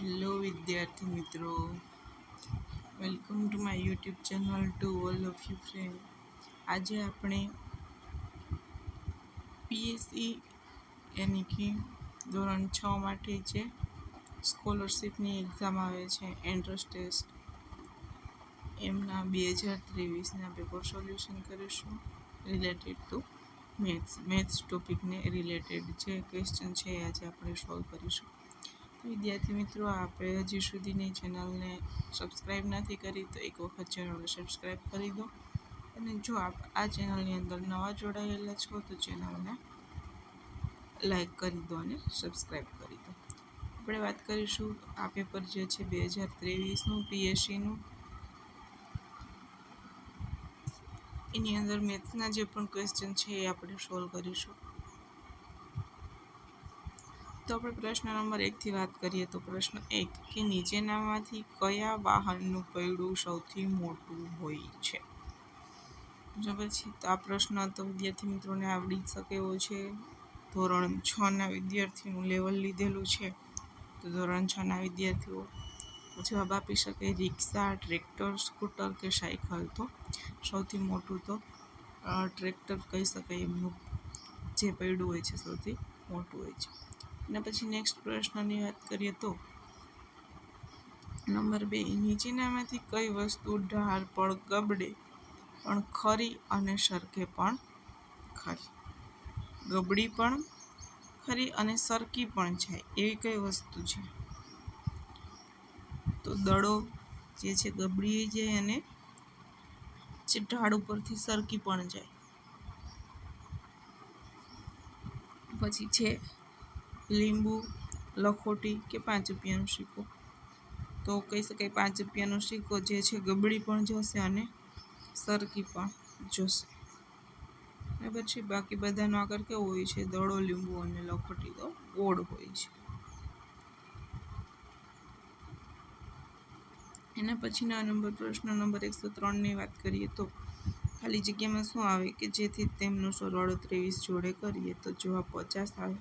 Hello વિદ્યાર્થી મિત્રો, welcome to my YouTube channel to all of you friend. આજે આપણે પીએસસી યાની કે ધોરણ 6 માટે જે સ્કોલરશિપની એક્ઝામ આવે છે એન્ટ્રન્સ ટેસ્ટ, એમના 2023ના પેપર સોલ્યુશન કરીશું રિલેટેડ ટુ મેથ્સ ટોપિકને રિલેટેડ જે ક્વેશ્ચન છે એ આજે આપણે સોલ્વ કરીશું. વિદ્યાર્થી મિત્રો, આપણે હજી સુધીની ચેનલને સબસ્ક્રાઈબ નથી કરી તો એક વખત ચેનલને સબસ્ક્રાઈબ કરી દો, અને જો આપ આ ચેનલની અંદર નવા જોડાયેલા છો તો ચેનલને લાઈક કરી દો અને સબસ્ક્રાઈબ કરી દો. આપણે વાત કરીશું આ પેપર જે છે 2023નું પીએસસીનું. એની અંદર મેથ્સના જે પણ ક્વેશ્ચન છે એ આપણે સોલ્વ કરીશું. તો આપણે પ્રશ્ન નંબર 1થી વાત કરીએ તો પ્રશ્ન 1 કે નીચેનામાંથી કયા વાહનનું પૈડું સૌથી મોટું હોય છે? બરાબર છે. તો આ પ્રશ્ન તો વિદ્યાર્થી મિત્રોને આવડી શકે એવો છે. ધોરણ 6ના વિદ્યાર્થીનું લેવલ લીધેલું છે, તો ધોરણ 6ના વિદ્યાર્થીઓ જવાબ આપી શકે રિક્ષા, ટ્રેક્ટર, સ્કૂટર કે સાયકલ. તો સૌથી મોટું તો ટ્રેક્ટર કહી શકાય, એમનું જે પૈડું હોય છે સૌથી મોટું હોય છે. અને પછી નેક્સ્ટ પ્રશ્નની વાત કરીએ તો નંબર 2 નીચેનામાંથી કઈ વસ્તુ ઢાળ પર ગબડે પણ ખરી અને સરકે પણ ખરી? ગબડી પણ ખરી અને સરકી પણ જાય એવી કઈ વસ્તુ છે? તો દડો જે છે ગબડી જાય અને જે ઢાળ ઉપરથી સરકી પણ જાય. પછી છે લીંબુ, લખોટી કે 5 રૂપિયાનો સિક્કો. તો કહી શકાય 5 રૂપિયાનો સિક્કો જે છે ગબડી પણ જશે અને સરકી પણ જશે. બરાબર છે. બાકી બધાનો આકાર કેવો હોય છે? દડો, લીંબુ અને લખોટી તો ગોળ હોય છે. એના પછીના પ્રશ્ન નંબર 103ની વાત કરીએ તો ખાલી જગ્યામાં શું આવે કે જેથી તેમનો સરવાળો 23 જોડે કરીએ તો જવાબ 50 આવે.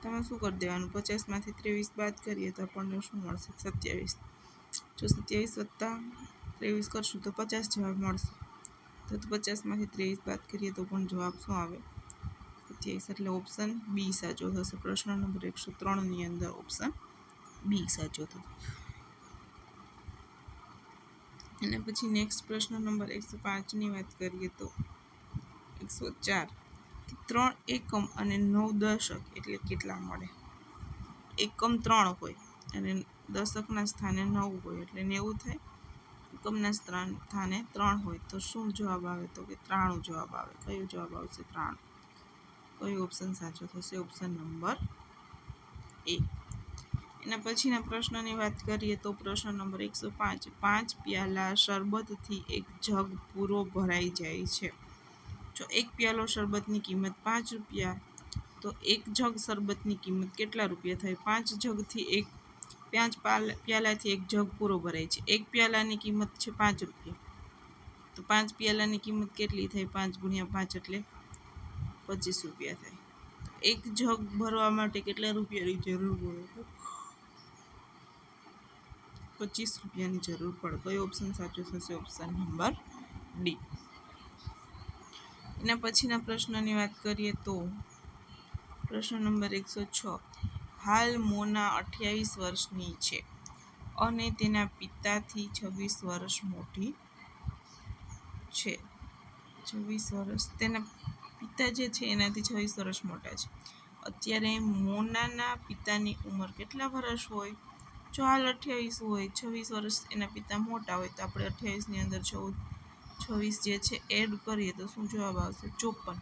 તમે શું કરી દેવાનું? 50માંથી 23 બાદ કરીએ તો આપણને શું મળશે? 27. જો 27 + 23 કરશું તો 50 જવાબ મળશે. તો 50માંથી 23 બાદ કરીએ તો પણ જવાબ શું આવે? 27. એટલે ઓપ્શન બી સાચો થશે. પ્રશ્ન નંબર 103ની અંદર ઓપ્શન બી સાચો થશે. અને પછી નેક્સ્ટ પ્રશ્ન નંબર 105ની વાત કરીએ તો 104 3 એકમ અને 9 દશક એટલે કેટલા મળે? એકમ 3 હોય અને દશકના સ્થાને 9 હોય એટલે 90 થાય. એકમના સ્થાને 3 હોય તો શું જવાબ આવે? તો કે 93 જવાબ આવે. કયો જવાબ આવશે? 93. કયો ઓપ્શન સાચો થશે? ઓપ્શન નંબર એ. એના પછીના પ્રશ્નની વાત કરીએ તો પ્રશ્ન નંબર 105 5 પ્યાલા શરબતથી એક જગ પૂરો ભરાઈ જાય છે. જો એક પ્યાલો શરબતની કિંમત 5 રૂપિયા, તો એક જગ શરબતની કિંમત કેટલા રૂપિયા થાય? 5 પ્યાલાથી એક જગ પૂરો ભરાય છે. એક પ્યાલાની કિંમત છે 5 રૂપિયા, તો 5 પ્યાલાની કિંમત કેટલી થાય? 5 × 5 એટલે 25 રૂપિયા થાય. એક જગ ભરવા માટે કેટલા રૂપિયાની જરૂર પડે? 25 રૂપિયાની જરૂર પડે. કયો ઓપ્શન સાચો થશે? Option number D. એના પછીના પ્રશ્નની વાત કરીએ તો પ્રશ્ન નંબર 106 હાલ મોના 28 વર્ષની છે અને તેના પિતાથી 26 વર્ષ મોટી છે. 26 વર્ષ તેના પિતા જે છે એનાથી 26 વર્ષ મોટા છે. અત્યારે મોનાના પિતાની ઉંમર કેટલા વર્ષ હોય? જો હાલ 28 હોય, 26 વર્ષ એના પિતા મોટા હોય, તો આપણે 28ની અંદર 26 જે છે એડ કરીએ તો શું જવાબ આવશે? 54.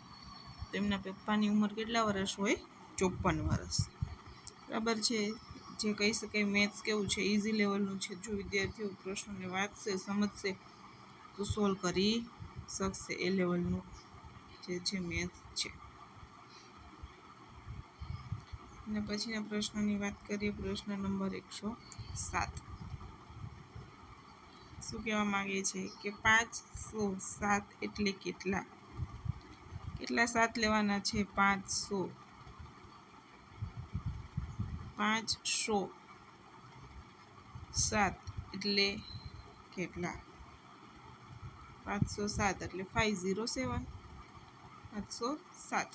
તો એમના પપ્પાની ઉંમર કેટલા વર્ષ હોય? 54 વર્ષ. બરાબર છે. જે કહી શકાય મેથ્સ કેવું છે? ઇઝી લેવલનું છે. જો વિદ્યાર્થીઓ પ્રશ્નોને વાંચશે, સમજશે તો સોલ્વ કરી શકશે. એ લેવલનું જે છે મેથ્સ છે. અને પછીના પ્રશ્નની વાત કરીએ પ્રશ્ન નંબર 107. શું કહેવા માંગે છે કે 507 એટલે કેટલા? કેટલા 7 લેવાના છે? 500. 7 એટલે કેટલા? 507 એટલે 507. 507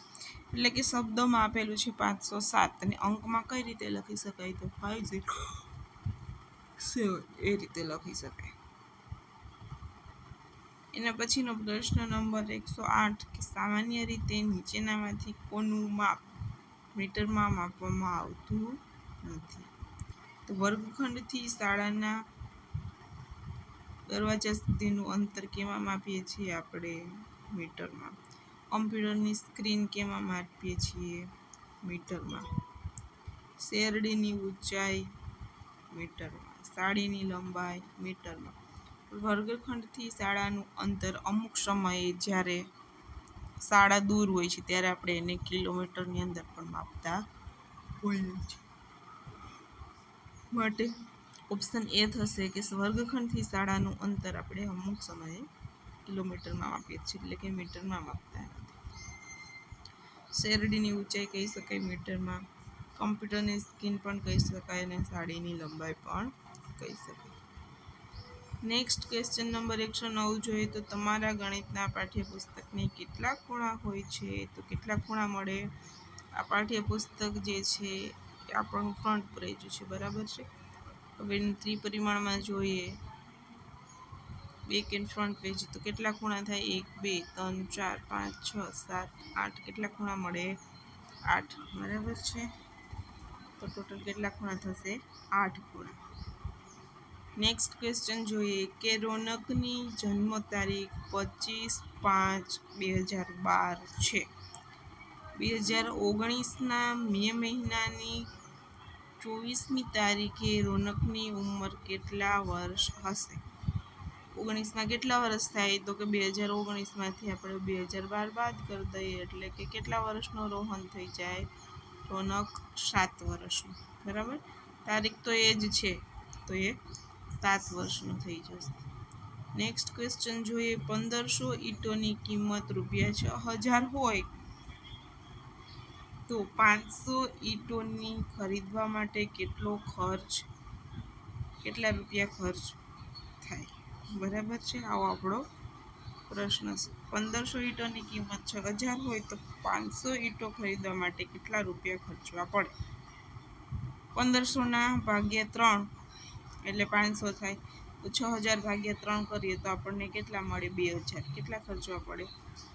એટલે કે શબ્દોમાં આપેલું છે 507 અને અંકમાં કઈ રીતે લખી શકાય? તો 507 એ રીતે લખી શકાય. એના પછીનો પ્રશ્ન નંબર 108 કે સામાન્ય રીતે નીચેનામાંથી કોનું માપ મીટરમાં માપવામાં આવતું નથી? તો વર્ગખંડથી શાળાના દરવાજા સુધીનું અંતર કેમાં માપીએ છીએ? આપણે મીટરમાં. કમ્પ્યુટરની સ્ક્રીન કેમાં માપીએ છીએ? મીટરમાં. શેરડીની ઊંચાઈ મીટરમાં. સાડીની લંબાઈ મીટરમાં. વર્ગખંડથી શાળાનું અંતર અમુક સમયે જ્યારે શાળા દૂર હોય છે ત્યારે આપણે એને કિલોમીટરની અંદર પણ માપતા હોઈએ છીએ. માટે ઓપ્શન એ થશે કે વર્ગખંડથી શાળાનું અંતર આપણે અમુક સમયે કિલોમીટરમાં માપીએ છીએ એટલે કે મીટરમાં માપતા નથી. શેરડીની ઊંચાઈ કહી શકાય મીટરમાં. કમ્પ્યુટરની સ્ક્રીન પણ કહી શકાય અને સાડીની લંબાઈ પણ કહી શકાય. નેક્સ્ટ ક્વેશ્ચન નંબર 109 જોઈએ તો તમારા ગણિતના પાઠ્યપુસ્તકને કેટલા ખૂણા હોય છે? તો કેટલા ખૂણા મળે? આ પાઠ્યપુસ્તક જે છે એ આપણું ફ્રન્ટ પેજ છે, બરાબર છે. હવે ત્રિપરિમાણમાં જોઈએ બેક એન્ડ ફ્રન્ટ પેજ તો કેટલા ખૂણા થાય? 1 2 3 4 5 6 7 8 કેટલા ખૂણા મળે? 8, બરાબર છે. તો ટોટલ કેટલા ખૂણા થશે? 8 ખૂણા. નેક્સ્ટ ક્વેશ્ચન જોઈએ કે રોનકની જન્મ તારીખ 25/5/2012 છે. 2019ના મે મહિનાની 24મી તારીખે રોનકની ઉંમર કેટલા વર્ષ હશે? 19માં કેટલા વર્ષ થાય? તો કે 2019માંથી આપણે 2012 બાદ કરી દઈએ એટલે કે કેટલા વર્ષનો રોહન થઈ જાય? રોનક 7 વર્ષનો, બરાબર. તારીખ તો એ જ છે તો એ 7 વર્ષનો થઈ જશે. નેક્સ્ટ ક્વેશ્ચન જોઈએ 1500 ઈંટોની કિંમત ₹6000 હોય તો 500 ઈંટોની ખરીદવા માટે કેટલા રૂપિયા ખર્ચ થાય? બરાબર છે. આવો આપણો પ્રશ્ન છે. 1500 ઈંટોની કિંમત 6000 હોય તો 500 ઈંટો ખરીદવા માટે કેટલા રૂપિયા ખર્ચવા પડે? 1500 ભાગ્યા 3 એટલે 500 થાય. તો 6000 ભાગ્યા 3 કરીએ તો આપણને કેટલા મળે? 2000. કેટલા ખર્ચવા પડે?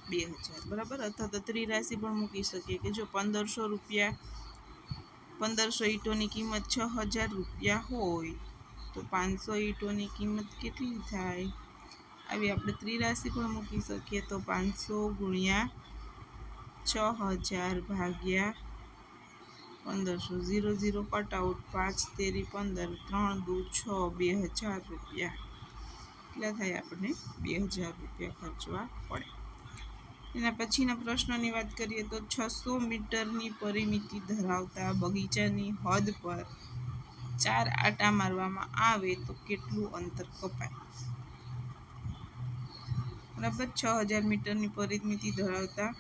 2000, બરાબર. અથવા તો ત્રિરાશિ પણ મૂકી શકીએ કે જો 1500 ઈંટોની કિંમત 6000 રૂપિયા હોય તો 500 ઈંટોની કિંમત કેટલી થાય? આવી આપણે ત્રિરાશિ પણ મૂકી શકીએ તો 500 ગુણ્યા 6000 ભાગ્યા 1500. 0 0 કટ આઉટ. 5 તેરી 15, 3 દુ 6, 2000 રૂપિયા. કેટલા થાય? આપણને 2000 રૂપિયા ખર્ચવા પડે. એના પછીના પ્રશ્નની વાત કરીએ તો 600 મીટરની પરિમિતિ ધરાવતા બગીચાની હદ પર 4 આંટા મારવામાં આવે તો કેટલું અંતર કપાય? બરાબર. 6000 મીટરની પરિમિતિ ધરાવતા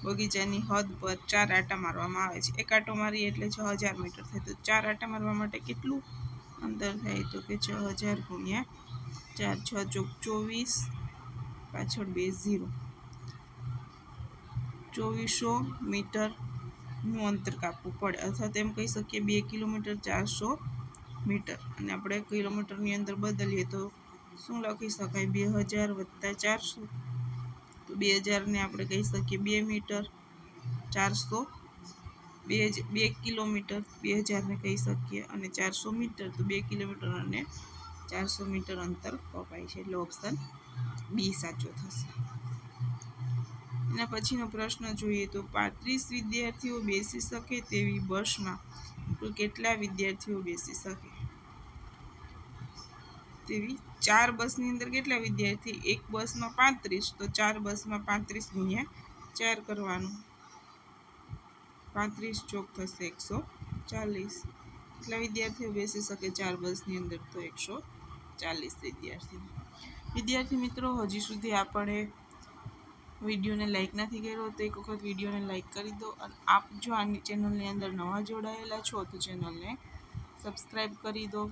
બગીચાની હદ પર 4 આંટા મારવામાં આવે છે. એક આંટો મારીએ એટલે 6000 મીટર થાય. તો 4 આંટા મારવા માટે કેટલું અંતર થાય? તો કે 6000 ગુણ્યા 4, 6 ચોક 24, પાછળ 2 0, 2400 મીટરનું અંતર કાપવું પડે. અથવા તેમ કહી શકીએ 2 કિલોમીટર 400 મીટર. અને આપણે કિલોમીટરની અંદર બદલીએ તો શું લખી શકાય? 2000 વત્તા 400. તો 2000ને આપણે કહી શકીએ 2 મીટર. 400 2 કિલોમીટર. 2000ને કહી શકીએ અને 400 મીટર તો 2 કિલોમીટર અને 400 મીટર અંતર કપાય છે. એટલે ઓપ્શન બી સાચો થશે. એના પછીનો પ્રશ્ન જોઈએ તો 35 વિદ્યાર્થીઓ બેસી શકે તેવી બસમાં કુલ કેટલા વિદ્યાર્થીઓ બેસી શકે? તેવી 4 બસની અંદર કેટલા વિદ્યાર્થી? એક બસમાં 35 તો 4 બસમાં 35 ગુણ્યા 4 કરવાનું. 35 ચોક થશે 140. કેટલા વિદ્યાર્થીઓ બેસી શકે 4 બસની અંદર? તો 140 વિદ્યાર્થી મિત્રો, હજી સુધી આપણે વિડીયોને લાઈક નથી કર્યો તો એક વખત વિડીયોને લાઈક કરી દો. અને આપ જો આની ચેનલની અંદર નવા જોડાયેલા છો તો ચેનલને સબસ્ક્રાઈબ કરી દો.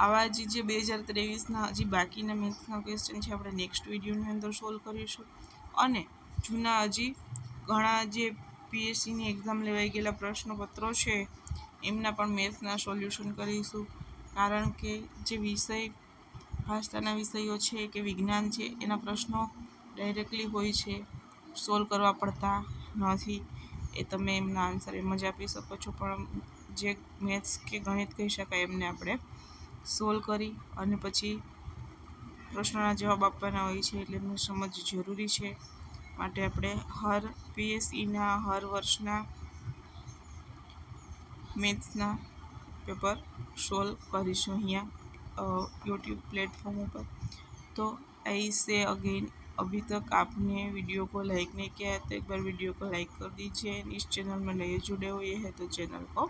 આવા જ જે 2023ના હજી બાકીના મેથ્સના ક્વેશ્ચન છે આપણે નેક્સ્ટ વિડીયોની અંદર સોલ્વ કરીશું. અને જૂના હજી ઘણા જે પીએસસીની એક્ઝામ લેવાઈ ગયેલા પ્રશ્નપત્રો છે એમના પણ મેથ્સના સોલ્યુશન કરીશું. કારણ કે જે વિષય ભાષાના વિષયો છે કે વિજ્ઞાન છે એના પ્રશ્નો ડાયરેક્ટલી હોય છે, સોલ્વ કરવા પડતા નથી. એ તમે એમના આન્સર એમ જ આપી શકો છો, પણ જે મેથ્સ કે ગણિત કહી શકાય એમને આપણે સોલ્વ કરી અને પછી પ્રશ્નોના જવાબ આપવાના હોય છે, એટલે એમને સમજ જરૂરી છે. માટે આપણે હર પીએસસીના હર વર્ષના મેથ્સના પેપર સોલ્વ કરીશું અહીંયા यूट्यूब प्लेटफॉर्म पर. तो ऐसे अगेन अभी तक आपने वीडियो को लाइक नहीं किया है तो एक बार वीडियो को लाइक कर दीजिए. इस चैनल में नए जुड़े हुए हैं तो चैनल को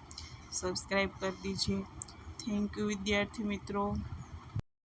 सब्सक्राइब कर दीजिए. थैंक यू विद्यार्थी मित्रों.